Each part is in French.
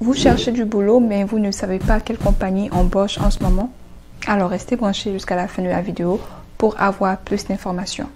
Vous cherchez du boulot mais vous ne savez pas quelle compagnie embauche en ce moment? Alors restez branchés jusqu'à la fin de la vidéo pour avoir plus d'informations.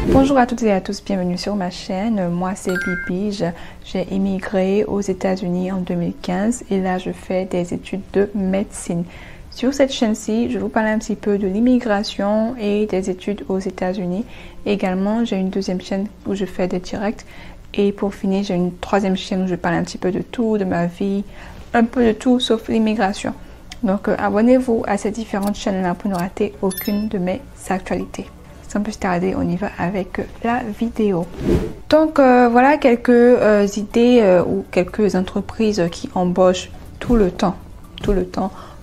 Bonjour à toutes et à tous, bienvenue sur ma chaîne. Moi c'est Bibi, j'ai immigré aux États-Unis en 2015 et là je fais des études de médecine. Sur cette chaîne-ci, je vous parle un petit peu de l'immigration et des études aux États-Unis. Également, j'ai une deuxième chaîne où je fais des directs. Et pour finir, j'ai une troisième chaîne où je parle un petit peu de tout, de ma vie, un peu de tout sauf l'immigration. Donc, abonnez-vous à ces différentes chaînes-là pour ne rater aucune de mes actualités. Sans plus tarder, on y va avec la vidéo. Donc, voilà quelques idées ou quelques entreprises qui embauchent tout le temps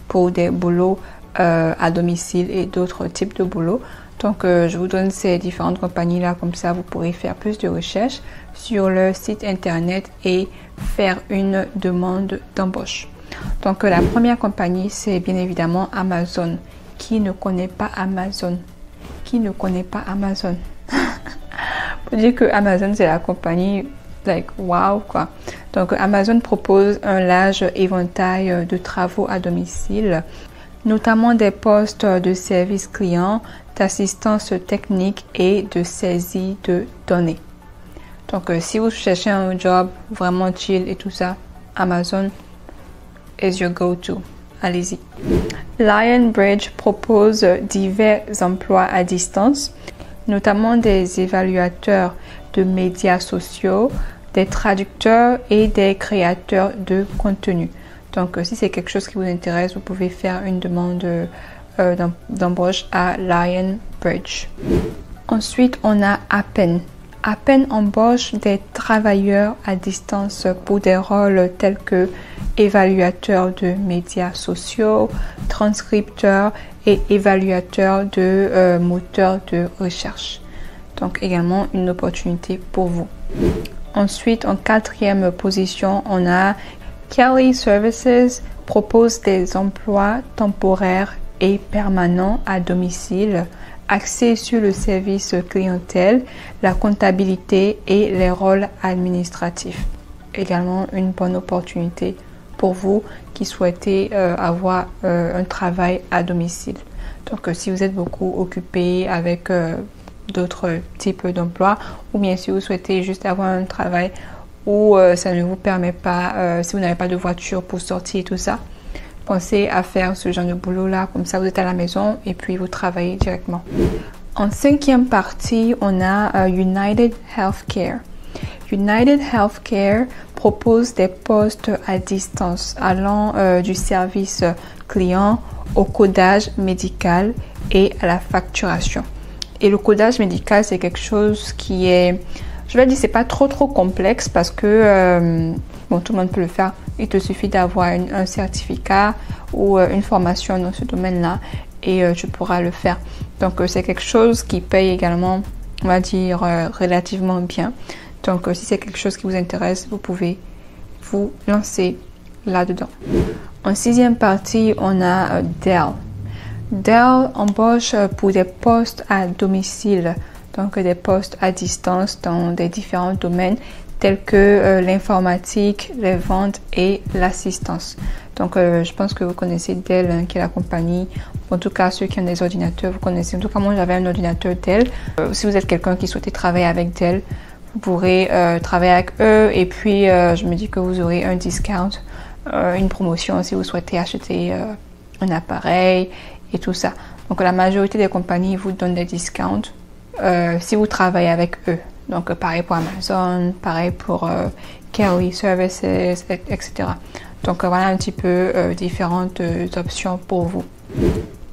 pour des boulots à domicile et d'autres types de boulots. Donc, je vous donne ces différentes compagnies-là, comme ça, vous pourrez faire plus de recherches sur le site internet et faire une demande d'embauche. Donc, la première compagnie, c'est bien évidemment Amazon. Qui ne connaît pas Amazon? Qui ne connaît pas Amazon? Pour dire que Amazon, c'est la compagnie, like, wow, quoi. Donc, Amazon propose un large éventail de travaux à domicile, notamment des postes de service client, d'assistance technique et de saisie de données. Donc, si vous cherchez un job vraiment chill et tout ça, Amazon is your go-to. Allez-y. Lionbridge propose divers emplois à distance, notamment des évaluateurs de médias sociaux, des traducteurs et des créateurs de contenu. Donc, si c'est quelque chose qui vous intéresse, vous pouvez faire une demande d'embauche à Lionbridge. Ensuite, on a Appen. Appen embauche des travailleurs à distance pour des rôles tels que évaluateur de médias sociaux, transcripteur et évaluateur de moteurs de recherche. Donc également une opportunité pour vous. Ensuite, en quatrième position, on a Kelly Services propose des emplois temporaires et permanents à domicile, axés sur le service clientèle, la comptabilité et les rôles administratifs. Également une bonne opportunité pour vous qui souhaitez avoir un travail à domicile. Donc si vous êtes beaucoup occupé avec d'autres types d'emplois, ou bien si vous souhaitez juste avoir un travail où ça ne vous permet pas, si vous n'avez pas de voiture pour sortir et tout ça, pensez à faire ce genre de boulot là, comme ça vous êtes à la maison et puis vous travaillez directement. En cinquième partie, on a United Healthcare. United Healthcare propose des postes à distance allant du service client au codage médical et à la facturation. Et le codage médical, c'est quelque chose qui est, je vais dire, c'est pas trop complexe parce que bon, tout le monde peut le faire. Il te suffit d'avoir un certificat ou une formation dans ce domaine-là et tu pourras le faire. Donc, c'est quelque chose qui paye également, on va dire, relativement bien. Donc, si c'est quelque chose qui vous intéresse, vous pouvez vous lancer là-dedans. En sixième partie, on a Dell. Dell embauche pour des postes à domicile, donc des postes à distance dans des différents domaines tels que l'informatique, les ventes et l'assistance. Donc, je pense que vous connaissez Dell, hein, qui est la compagnie. En tout cas, ceux qui ont des ordinateurs, vous connaissez. En tout cas, moi, j'avais un ordinateur Dell. Si vous êtes quelqu'un qui souhaitait travailler avec Dell, vous pourrez travailler avec eux. Et puis, je me dis que vous aurez un discount, une promotion si vous souhaitez acheter un appareil et tout ça. Donc, la majorité des compagnies vous donnent des discounts si vous travaillez avec eux. Donc, pareil pour Amazon, pareil pour Kelly Services, etc. Donc, voilà un petit peu différentes options pour vous.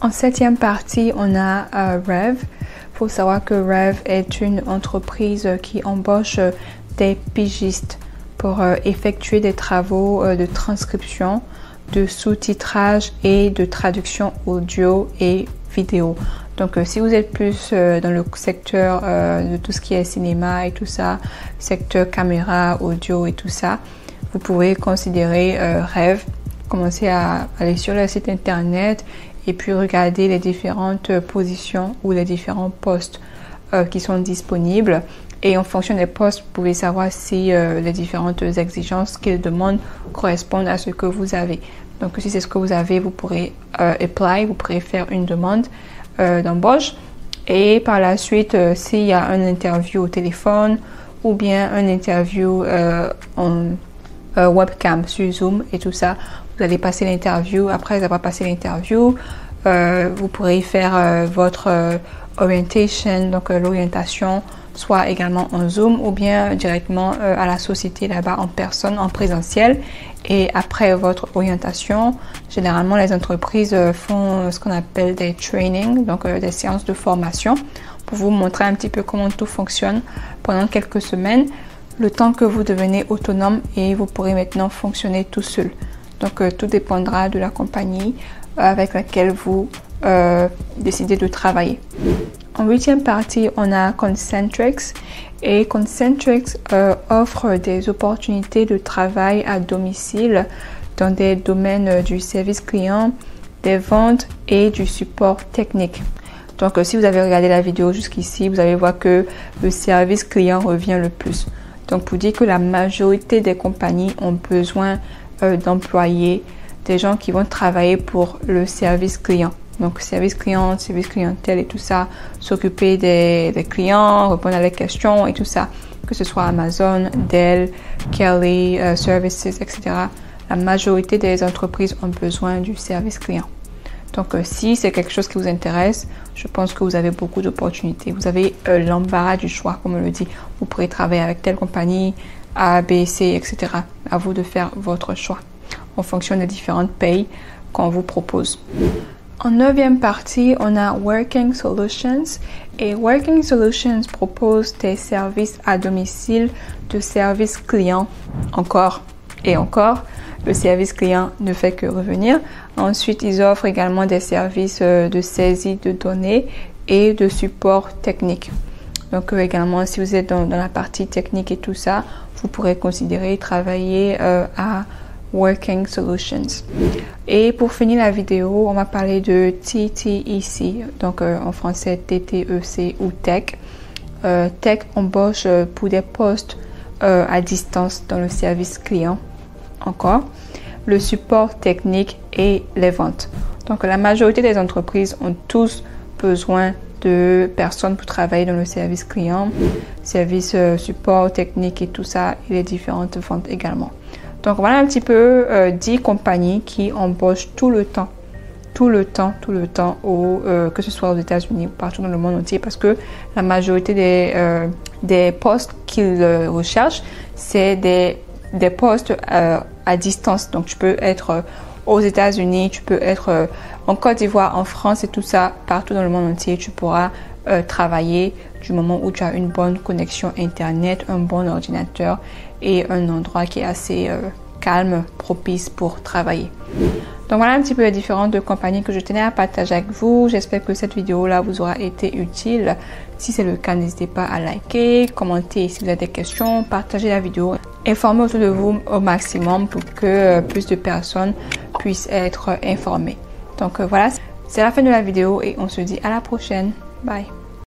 En septième partie, on a Rev. Il faut savoir que Rev est une entreprise qui embauche des pigistes pour effectuer des travaux de transcription, de sous-titrage et de traduction audio et vidéo. Donc, si vous êtes plus dans le secteur de tout ce qui est cinéma et tout ça, secteur caméra, audio et tout ça, vous pouvez considérer Rev. Commencez à aller sur le site internet et puis regarder les différentes positions ou les différents postes qui sont disponibles. Et en fonction des postes, vous pouvez savoir si les différentes exigences qu'ils demandent correspondent à ce que vous avez. Donc si c'est ce que vous avez, vous pourrez apply, vous pourrez faire une demande d'embauche. Et par la suite, s'il y a un interview au téléphone ou bien un interview en webcam sur Zoom et tout ça, vous allez passer l'interview. Après avoir passé l'interview, vous pourrez faire votre orientation, donc l'orientation, soit également en Zoom ou bien directement à la société là-bas en personne, en présentiel. Et après votre orientation, généralement les entreprises font ce qu'on appelle des trainings, donc des séances de formation pour vous montrer un petit peu comment tout fonctionne pendant quelques semaines, le temps que vous devenez autonome et vous pourrez maintenant fonctionner tout seul. Donc tout dépendra de la compagnie avec laquelle vous décidez de travailler. En 8e partie, on a Concentrix et Concentrix offre des opportunités de travail à domicile dans des domaines du service client, des ventes et du support technique. Donc si vous avez regardé la vidéo jusqu'ici, vous allez voir que le service client revient le plus. Donc pour dire que la majorité des compagnies ont besoin d'employer des gens qui vont travailler pour le service client. Donc, service client, service clientèle et tout ça, s'occuper des clients, répondre à leurs questions et tout ça, que ce soit Amazon, Dell, Kelly, Services, etc. La majorité des entreprises ont besoin du service client. Donc, si c'est quelque chose qui vous intéresse, je pense que vous avez beaucoup d'opportunités. Vous avez l'embarras du choix, comme on le dit. Vous pourrez travailler avec telle compagnie, A, B, C, etc. À vous de faire votre choix en fonction des différentes payes qu'on vous propose. En 9e partie, on a Working Solutions et Working Solutions propose des services à domicile de service client encore et encore. Le service client ne fait que revenir. Ensuite, ils offrent également des services de saisie de données et de support technique. Donc également, si vous êtes dans la partie technique et tout ça, vous pourrez considérer travailler à Working Solutions. Et pour finir la vidéo, on va parler de TTEC, donc en français TTEC ou Tech. Tech embauche pour des postes à distance dans le service client, encore, le support technique et les ventes. Donc la majorité des entreprises ont tous besoin de personnes pour travailler dans le service client, service support technique et tout ça, et les différentes ventes également. Donc voilà un petit peu 10 compagnies qui embauchent tout le temps, que ce soit aux États-Unis ou partout dans le monde entier, parce que la majorité des postes qu'ils recherchent, c'est des postes à distance. Donc tu peux être aux États-Unis, tu peux être en Côte d'Ivoire, en France et tout ça, partout dans le monde entier, tu pourras travailler du moment où tu as une bonne connexion Internet, un bon ordinateur et un endroit qui est assez calme, propice pour travailler. Donc voilà un petit peu les différentes compagnies que je tenais à partager avec vous. J'espère que cette vidéo-là vous aura été utile. Si c'est le cas, n'hésitez pas à liker, commenter si vous avez des questions, partager la vidéo, informer autour de vous au maximum pour que plus de personnes puissent être informées. Donc voilà, c'est la fin de la vidéo et on se dit à la prochaine. Bye!